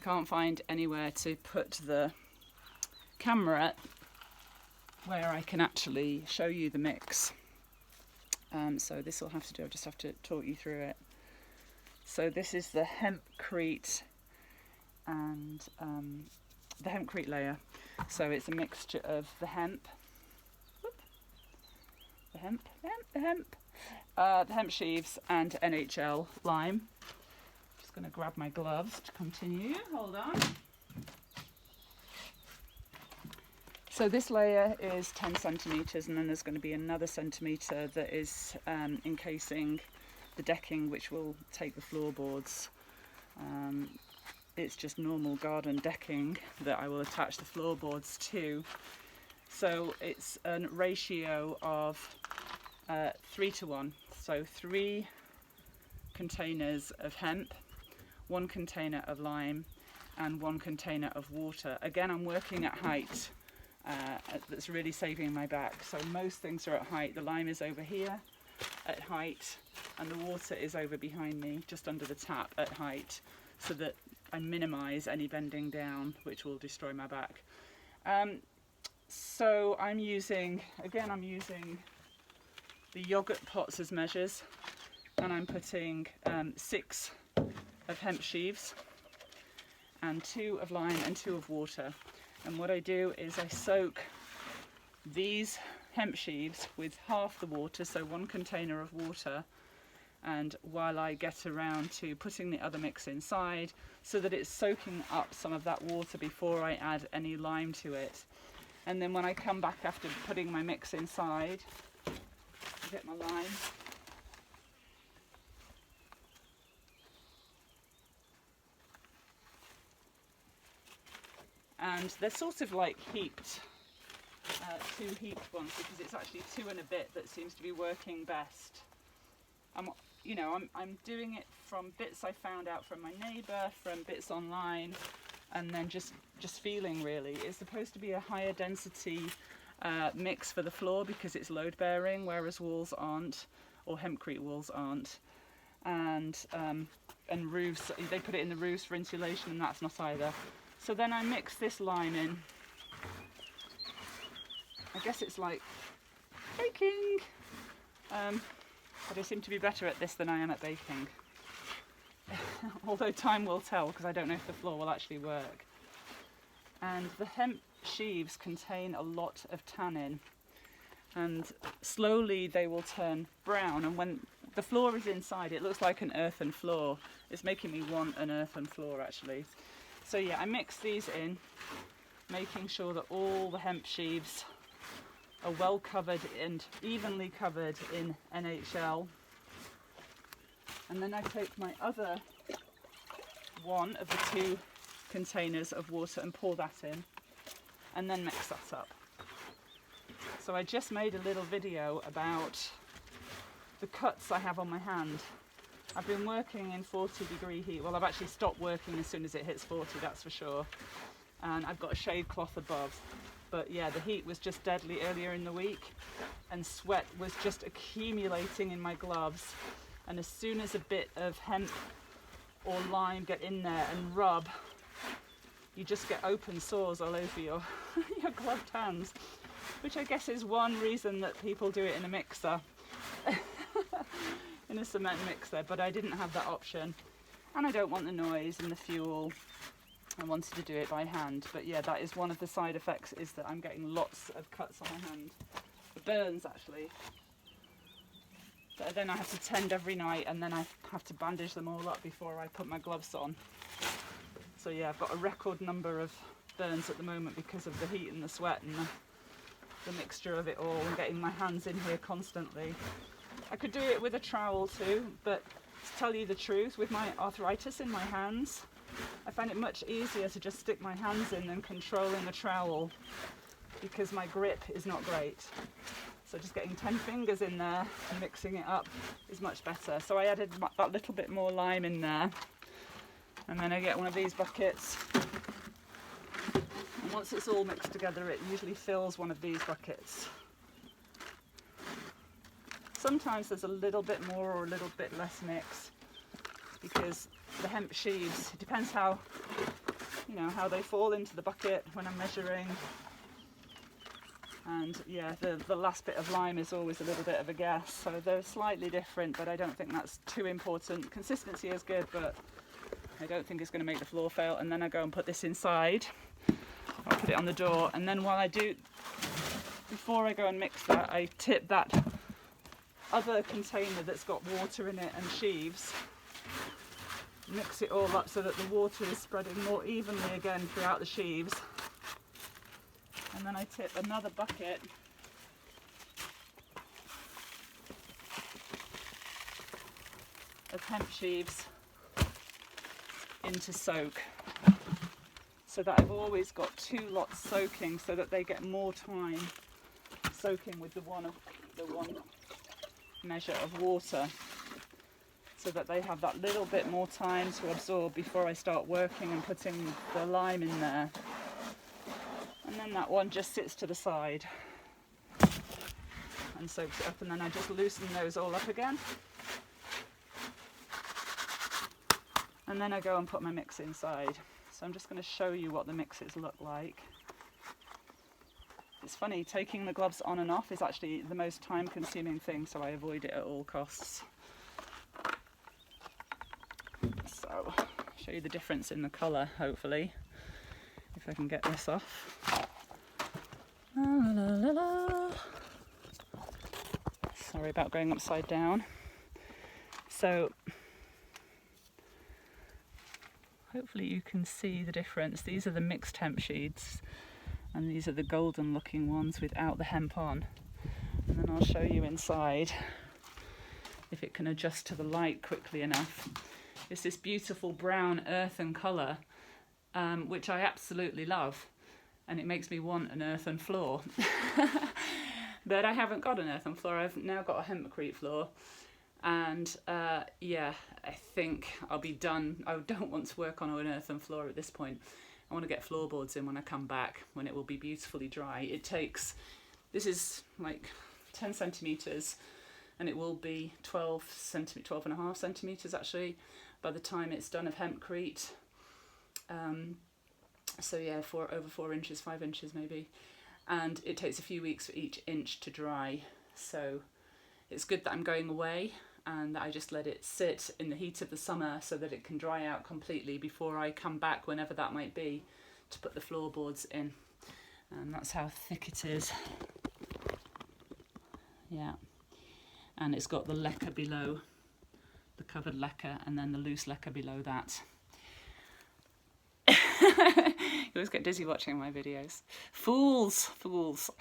can't find anywhere to put the camera where I can actually show you the mix. So this will have to do, I'll just have to talk you through it. So this is the hempcrete and the hempcrete layer. So it's a mixture of the hemp, the hemp sheaves and NHL lime. Just going to grab my gloves to continue. Hold on. So this layer is 10 centimetres, and then there's going to be another centimetre that is encasing the decking, which will take the floorboards. It's just normal garden decking that I will attach the floorboards to. So it's a ratio of 3 to 1. So 3 containers of hemp, 1 container of lime, and 1 container of water. Again, I'm working at height. That's really saving my back. So most things are at height. The lime is over here at height, and the water is over behind me, just under the tap at height, so that I minimise any bending down, which will destroy my back. So I'm using the yogurt pots as measures, and I'm putting 6 of hemp sheaves and 2 of lime and 2 of water. And what I do is I soak these hemp sheaves with half the water, so 1 container of water, and while I get around to putting the other mix inside, so that it's soaking up some of that water before I add any lime to it. And then when I come back after putting my mix inside, I get my lime. And they're sort of like heaped, 2 heaped ones, because it's actually 2 and a bit that seems to be working best. I'm doing it from bits I found out from my neighbour, from bits online, and then just feeling really. It's supposed to be a higher density mix for the floor because it's load bearing, whereas walls aren't, or hempcrete walls aren't. And roofs, they put it in the roofs for insulation, and that's not either. So then I mix this lime in. I guess it's like baking, but I seem to be better at this than I am at baking. Although time will tell, because I don't know if the floor will actually work. And the hemp sheaves contain a lot of tannin, and slowly they will turn brown, and when the floor is inside it looks like an earthen floor. It's making me want an earthen floor actually. So yeah, I mix these in, making sure that all the hemp sheaves are well covered and evenly covered in NHL. And then I take my other one of the 2 containers of water and pour that in, and then mix that up. So I just made a little video about the cuts I have on my hand. I've been working in 40-degree heat. Well, I've actually stopped working as soon as it hits 40, that's for sure. And I've got a shade cloth above. But yeah, the heat was just deadly earlier in the week, and sweat was just accumulating in my gloves. And as soon as a bit of hemp or lime get in there and rub, you just get open sores all over your gloved hands, which I guess is one reason that people do it in a mixer. In a cement mixer, but I didn't have that option, and I don't want the noise and the fuel. I wanted to do it by hand, but yeah, that is one of the side effects, is that I'm getting lots of cuts on my hand, burns actually, that then I have to tend every night, and then I have to bandage them all up before I put my gloves on. So yeah, I've got a record number of burns at the moment because of the heat and the sweat and the mixture of it all, and getting my hands in here constantly. I could do it with a trowel too, but to tell you the truth, with my arthritis in my hands, I find it much easier to just stick my hands in than controlling the trowel, because my grip is not great. So just getting 10 fingers in there and mixing it up is much better. So I added that little bit more lime in there, and then I get one of these buckets, and once it's all mixed together, it usually fills one of these buckets. Sometimes there's a little bit more or a little bit less mix, because the hemp sheaves, it depends how you know, how they fall into the bucket when I'm measuring. And yeah, the last bit of lime is always a little bit of a guess, so they're slightly different, but I don't think that's too important. Consistency is good, but I don't think it's going to make the floor fail. And then I go and put this inside. I'll put it on the door, and then while I do, before I go and mix that, I tip that other container that's got water in it and sheaves, mix it all up so that the water is spreading more evenly again throughout the sheaves. And then I tip another bucket of hemp sheaves into soak, so that I've always got 2 lots soaking, so that they get more time soaking with the one measure of water, so that they have that little bit more time to absorb before I start working and putting the lime in there. And then that one just sits to the side and soaks it up, and then I just loosen those all up again. And then I go and put my mix inside. So I'm just going to show you what the mixes look like. It's funny, taking the gloves on and off is actually the most time consuming thing, so I avoid it at all costs. So I'll show you the difference in the colour, hopefully, if I can get this off. La, la, la, la. Sorry about going upside down. So hopefully you can see the difference. These are the mixed hemp sheets, and these are the golden looking ones without the hemp on. And then I'll show you inside if it can adjust to the light quickly enough. It's this beautiful brown earthen colour, which I absolutely love, and it makes me want an earthen floor. But I haven't got an earthen floor, I've now got a hempcrete floor. And yeah, I think I'll be done. I don't want to work on an earthen floor at this point. I want to get floorboards in when I come back, when it will be beautifully dry. It takes, this is like 10 centimetres, and it will be 12 and a half centimetres actually by the time it's done of hempcrete. So yeah, over 4 inches, 5 inches maybe. And it takes a few weeks for each inch to dry. So it's good that I'm going away and that I just let it sit in the heat of the summer so that it can dry out completely before I come back, whenever that might be, to put the floorboards in. And that's how thick it is. Yeah. And it's got the lacquer below, the covered lacquer, and then the loose lacquer below that. You always get dizzy watching my videos. Fools, fools.